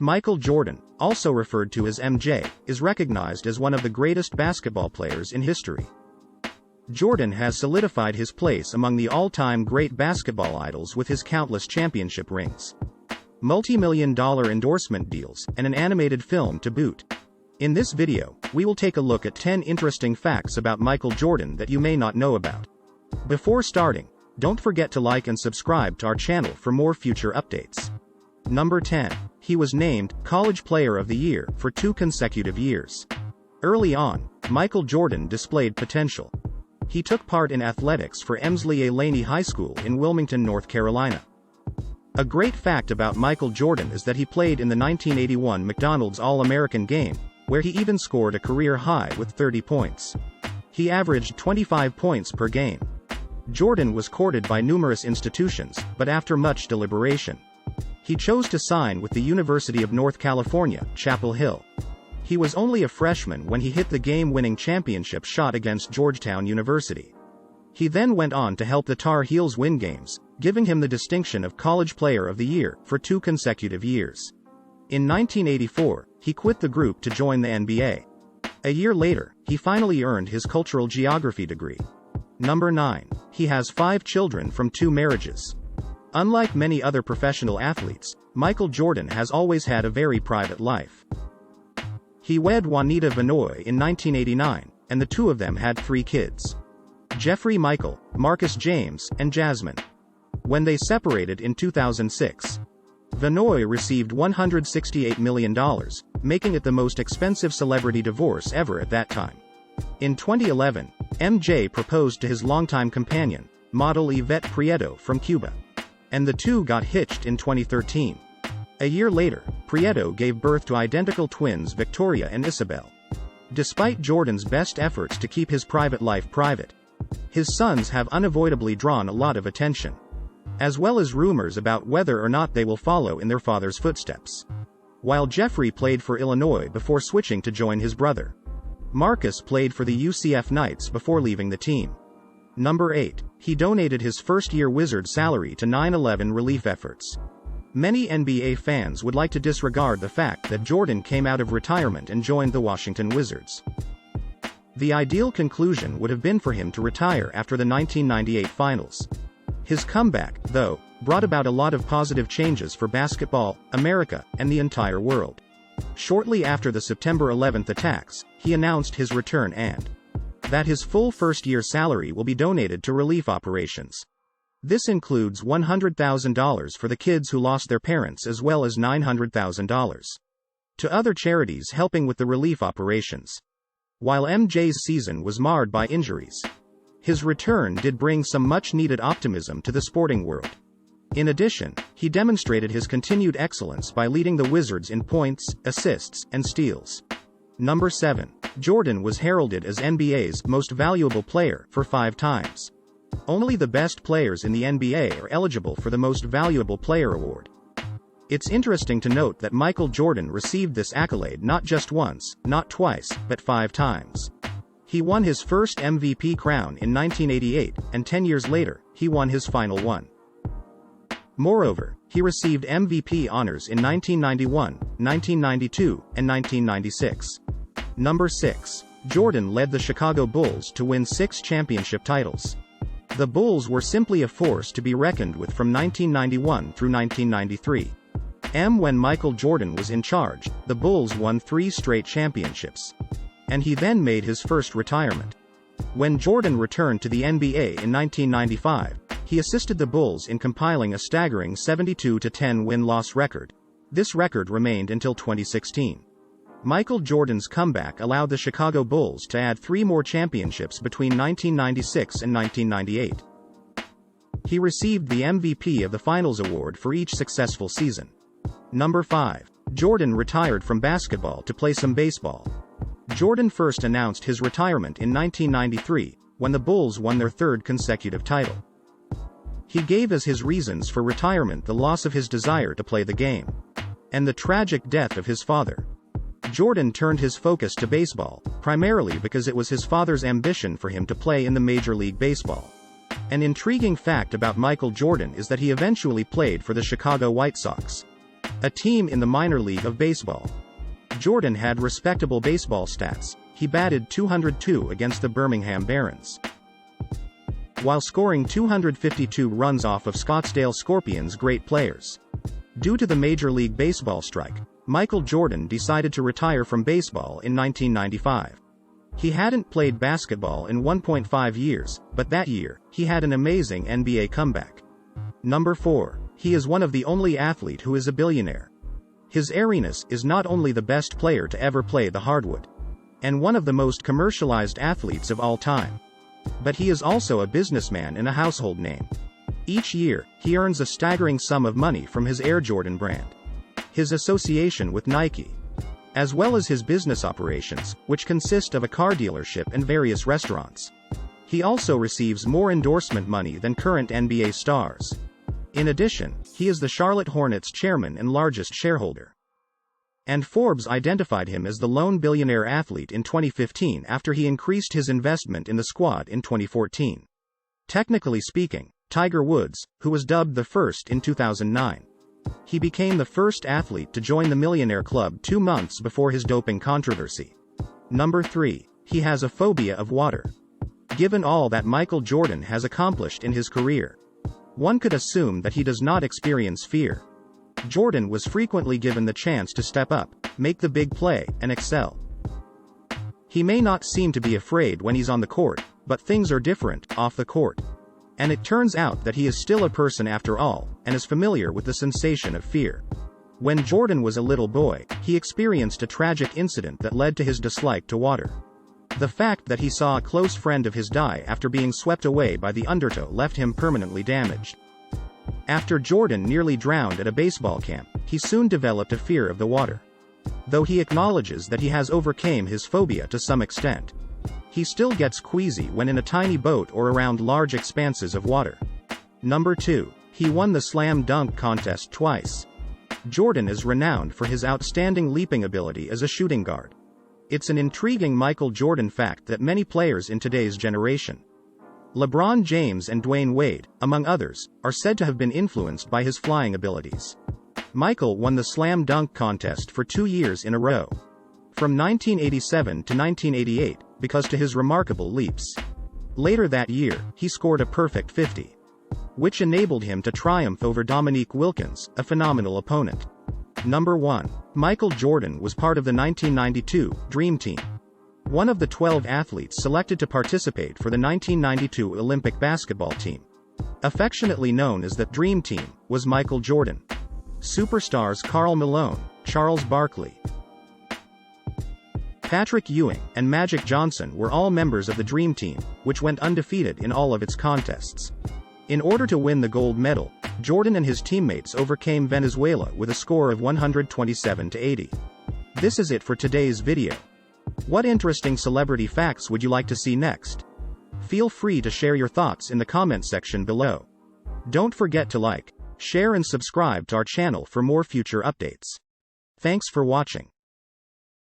Michael Jordan, also referred to as MJ, is recognized as one of the greatest basketball players in history. Jordan has solidified his place among the all-time great basketball idols with his countless championship rings, multi-million-dollar endorsement deals, and an animated film to boot. In this video, we will take a look at 10 interesting facts about Michael Jordan that you may not know about. Before starting, don't forget to like and subscribe to our channel for more future updates. Number 10. He was named College Player of the Year for 2 consecutive years. Early on, Michael Jordan displayed potential. He took part in athletics for Emsley A. Laney High School in Wilmington, North Carolina. A great fact about Michael Jordan is that he played in the 1981 McDonald's All-American game, where he even scored a career high with 30 points. He averaged 25 points per game. Jordan was courted by numerous institutions, but after much deliberation, he chose to sign with the University of North California, Chapel Hill. He was only a freshman when he hit the game-winning championship shot against Georgetown University. He then went on to help the Tar Heels win games, giving him the distinction of College Player of the Year for 2 consecutive years. In 1984, he quit the group to join the NBA. A year later, he finally earned his cultural geography degree. Number 9. He has 5 children from 2 marriages. Unlike many other professional athletes, Michael Jordan has always had a very private life. He wed Juanita Vinoy in 1989, and the two of them had 3 kids: Jeffrey Michael, Marcus James, and Jasmine. When they separated in 2006, Vinoy received $168 million, making it the most expensive celebrity divorce ever at that time. In 2011, MJ proposed to his longtime companion, model Yvette Prieto from Cuba, and the two got hitched in 2013. A year later, Prieto gave birth to identical twins Victoria and Isabel. Despite Jordan's best efforts to keep his private life private, his sons have unavoidably drawn a lot of attention, as well as rumors about whether or not they will follow in their father's footsteps. While Jeffrey played for Illinois before switching to join his brother, Marcus played for the UCF Knights before leaving the team. Number 8. He donated his first-year Wizard salary to 9/11 relief efforts. Many NBA fans would like to disregard the fact that Jordan came out of retirement and joined the Washington Wizards. The ideal conclusion would have been for him to retire after the 1998 finals. His comeback, though, brought about a lot of positive changes for basketball, America, and the entire world. Shortly after the September 11th attacks, he announced his return and that his full first-year salary will be donated to relief operations. This includes $100,000 for the kids who lost their parents as well as $900,000 to other charities helping with the relief operations. While MJ's season was marred by injuries, his return did bring some much-needed optimism to the sporting world. In addition, he demonstrated his continued excellence by leading the Wizards in points, assists, and steals. Number 7. Jordan was heralded as NBA's most valuable player for 5 times. Only the best players in the NBA are eligible for the Most Valuable Player award. It's interesting to note that Michael Jordan received this accolade not just once, not twice, but 5 times. He won his first MVP crown in 1988, and 10 years later, he won his final one. Moreover, he received MVP honors in 1991, 1992, and 1996. Number 6. Jordan led the Chicago Bulls to win 6 championship titles. The Bulls were simply a force to be reckoned with from 1991 through 1993. When Michael Jordan was in charge, the Bulls won 3 straight championships, and he then made his first retirement. When Jordan returned to the NBA in 1995, he assisted the Bulls in compiling a staggering 72-10 win-loss record. This record remained until 2016. Michael Jordan's comeback allowed the Chicago Bulls to add 3 more championships between 1996 and 1998. He received the MVP of the Finals award for each successful season. Number 5. Jordan retired from basketball to play some baseball. Jordan first announced his retirement in 1993, when the Bulls won their 3rd consecutive title. He gave as his reasons for retirement the loss of his desire to play the game and the tragic death of his father. Jordan turned his focus to baseball, primarily because it was his father's ambition for him to play in the Major League Baseball. An intriguing fact about Michael Jordan is that he eventually played for the Chicago White Sox. a team in the minor league of baseball. Jordan had respectable baseball stats. He batted .202 against the Birmingham Barons, while scoring 252 runs off of Scottsdale Scorpions' great players. Due to the Major League Baseball strike, Michael Jordan decided to retire from baseball in 1995. He hadn't played basketball in 1.5 years, but that year, he had an amazing NBA comeback. Number 4. He is one of the only athlete who is a billionaire. His Arenas is not only the best player to ever play the hardwood, and one of the most commercialized athletes of all time, but he is also a businessman and a household name. Each year, he earns a staggering sum of money from his Air Jordan brand, his association with Nike, as well as his business operations, which consist of a car dealership and various restaurants. He also receives more endorsement money than current NBA stars. In addition, he is the Charlotte Hornets chairman and largest shareholder. And Forbes identified him as the lone billionaire athlete in 2015 after he increased his investment in the squad in 2014. Technically speaking, Tiger Woods, who was dubbed the first in 2009, he became the first athlete to join the Millionaire Club 2 months before his doping controversy. Number 3. He has a phobia of water. Given all that Michael Jordan has accomplished in his career, one could assume that he does not experience fear. Jordan was frequently given the chance to step up, make the big play, and excel. He may not seem to be afraid when he's on the court, but things are different off the court. And it turns out that he is still a person after all, and is familiar with the sensation of fear. When Jordan was a little boy, he experienced a tragic incident that led to his dislike to water. The fact that he saw a close friend of his die after being swept away by the undertow left him permanently damaged. After Jordan nearly drowned at a baseball camp, he soon developed a fear of the water. Though he acknowledges that he has overcome his phobia to some extent, he still gets queasy when in a tiny boat or around large expanses of water. Number 2. He won the slam dunk contest twice. Jordan is renowned for his outstanding leaping ability as a shooting guard. It's an intriguing Michael Jordan fact that many players in today's generation, LeBron James and Dwayne Wade, among others, are said to have been influenced by his flying abilities. Michael won the slam dunk contest for 2 years in a row, from 1987 to 1988, because to his remarkable leaps. Later that year, he scored a perfect 50, which enabled him to triumph over Dominique Wilkins, a phenomenal opponent. Number 1. Michael Jordan was part of the 1992 Dream Team, one of the 12 athletes selected to participate for the 1992 Olympic basketball team. Affectionately known as the Dream Team, was Michael Jordan, superstars Karl Malone, Charles Barkley, Patrick Ewing, and Magic Johnson were all members of the Dream Team, which went undefeated in all of its contests. In order to win the gold medal, Jordan and his teammates overcame Venezuela with a score of 127-80. This is it for today's video. What interesting celebrity facts would you like to see next? Feel free to share your thoughts in the comment section below. Don't forget to like, share and subscribe to our channel for more future updates. Thanks for watching.